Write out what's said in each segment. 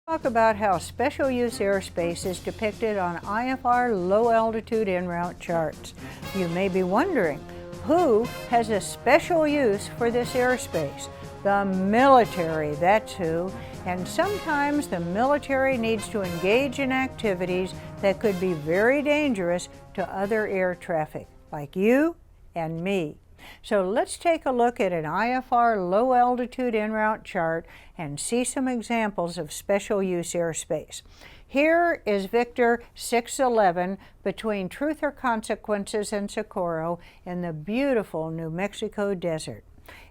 Talk about how special use airspace is depicted on IFR low altitude en route charts. You may be wondering, who has a special use for this airspace? The military, that's who. And sometimes the military needs to engage in activities that could be very dangerous to other air traffic, like you and me. So let's take a look at an IFR low altitude en route chart and see some examples of special use airspace. Here is Victor 611 between Truth or Consequences and Socorro in the beautiful New Mexico desert.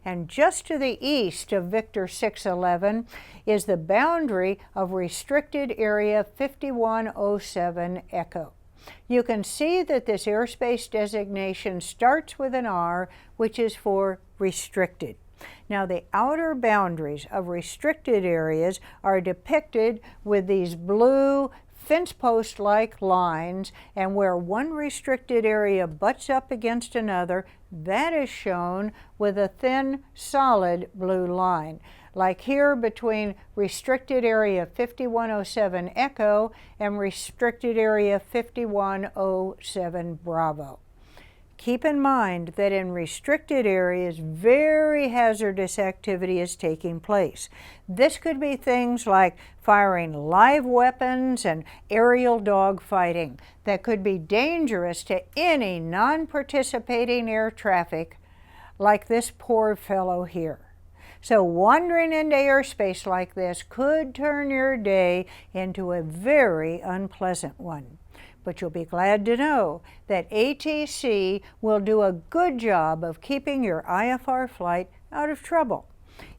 And just to the east of Victor 611 is the boundary of Restricted Area 5107 Echo. You can see that this airspace designation starts with an R, which is for restricted. Now, the outer boundaries of restricted areas are depicted with these blue fence post-like lines, and where one restricted area butts up against another, that is shown with a thin, solid blue line. Like here between Restricted Area 5107 Echo and Restricted Area 5107 Bravo. Keep in mind that in restricted areas, very hazardous activity is taking place. This could be things like firing live weapons and aerial dogfighting that could be dangerous to any non-participating air traffic, like this poor fellow here. So wandering into airspace like this could turn your day into a very unpleasant one. But you'll be glad to know that ATC will do a good job of keeping your IFR flight out of trouble.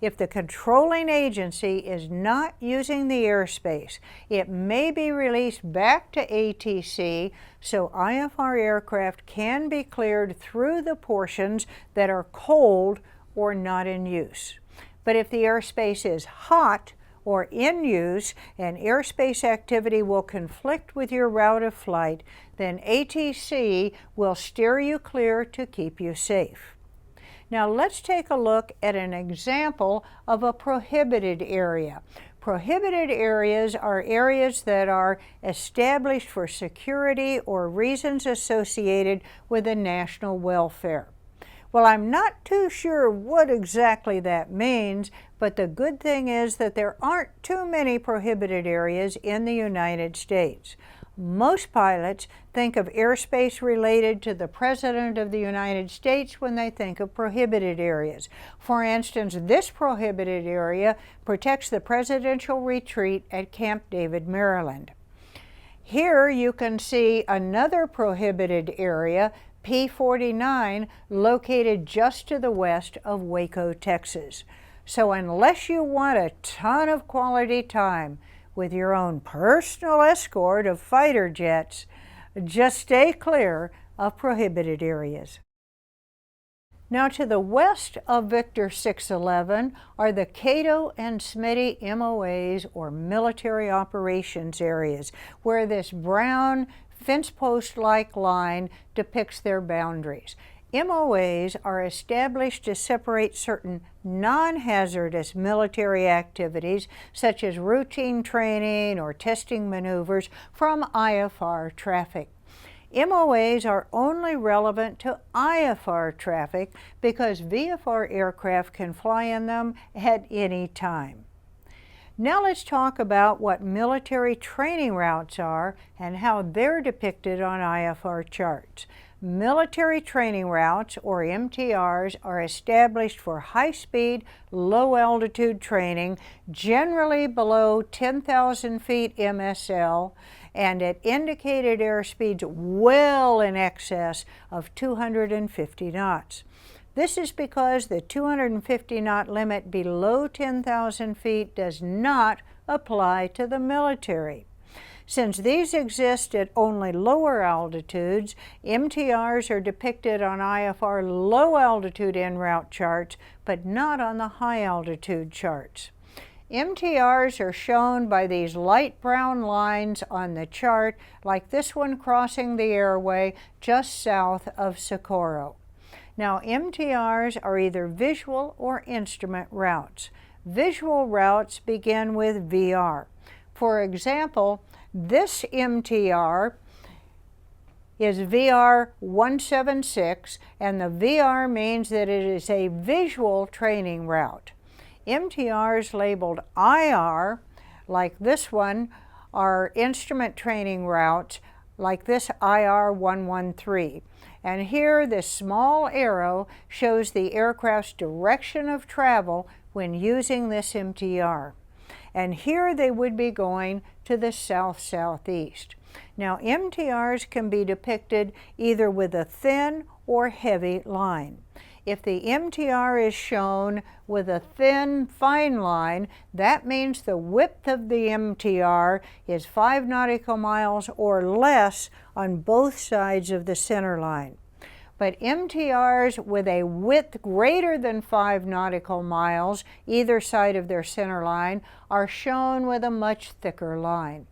If the controlling agency is not using the airspace, it may be released back to ATC so IFR aircraft can be cleared through the portions that are cold or not in use. But if the airspace is hot or in use and airspace activity will conflict with your route of flight, then ATC will steer you clear to keep you safe. Now let's take a look at an example of a prohibited area. Prohibited areas are areas that are established for security or reasons associated with the national welfare. Well, I'm not too sure what exactly that means, but the good thing is that there aren't too many prohibited areas in the United States. Most pilots think of airspace related to the President of the United States when they think of prohibited areas. For instance, this prohibited area protects the presidential retreat at Camp David, Maryland. Here you can see another prohibited area, P49, located just to the west of Waco, Texas. So unless you want a ton of quality time with your own personal escort of fighter jets, just stay clear of prohibited areas. Now to the west of Victor 611 are the Cato and Smitty MOAs, or military operations areas, where this brown fence post-like line depicts their boundaries. MOAs are established to separate certain non-hazardous military activities, such as routine training or testing maneuvers, from IFR traffic. MOAs are only relevant to IFR traffic because VFR aircraft can fly in them at any time. Now let's talk about what military training routes are and how they're depicted on IFR charts. Military training routes, or MTRs, are established for high-speed, low-altitude training, generally below 10,000 feet MSL, and at indicated airspeeds well in excess of 250 knots. This is because the 250 knot limit below 10,000 feet does not apply to the military. Since these exist at only lower altitudes, MTRs are depicted on IFR low altitude en route charts, but not on the high altitude charts. MTRs are shown by these light brown lines on the chart, like this one crossing the airway just south of Socorro. Now, MTRs are either visual or instrument routes. Visual routes begin with VR. For example, this MTR is VR 176, and the VR means that it is a visual training route. MTRs labeled IR, like this one, are instrument training routes, like this IR 113. And here this small arrow shows the aircraft's direction of travel when using this MTR. And here they would be going to the south-southeast. Now, MTRs can be depicted either with a thin or heavy line. If the MTR is shown with a thin, fine line, that means the width of the MTR is 5 nautical miles or less on both sides of the center line. But MTRs with a width greater than 5 nautical miles, either side of their center line, are shown with a much thicker line.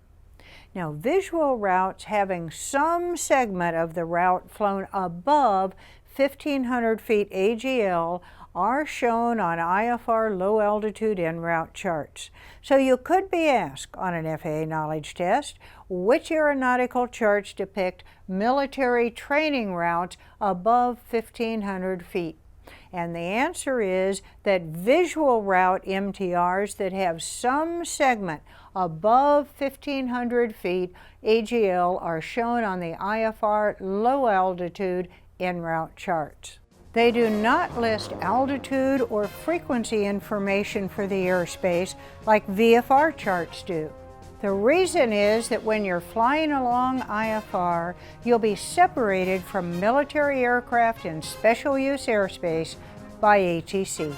Now, visual routes having some segment of the route flown above 1,500 feet AGL are shown on IFR low altitude en route charts. So you could be asked on an FAA knowledge test, which aeronautical charts depict military training routes above 1,500 feet? And the answer is that visual route MTRs that have some segment above 1,500 feet AGL are shown on the IFR low altitude en route charts. They do not list altitude or frequency information for the airspace like VFR charts do. The reason is that when you're flying along IFR, you'll be separated from military aircraft in special use airspace by ATC.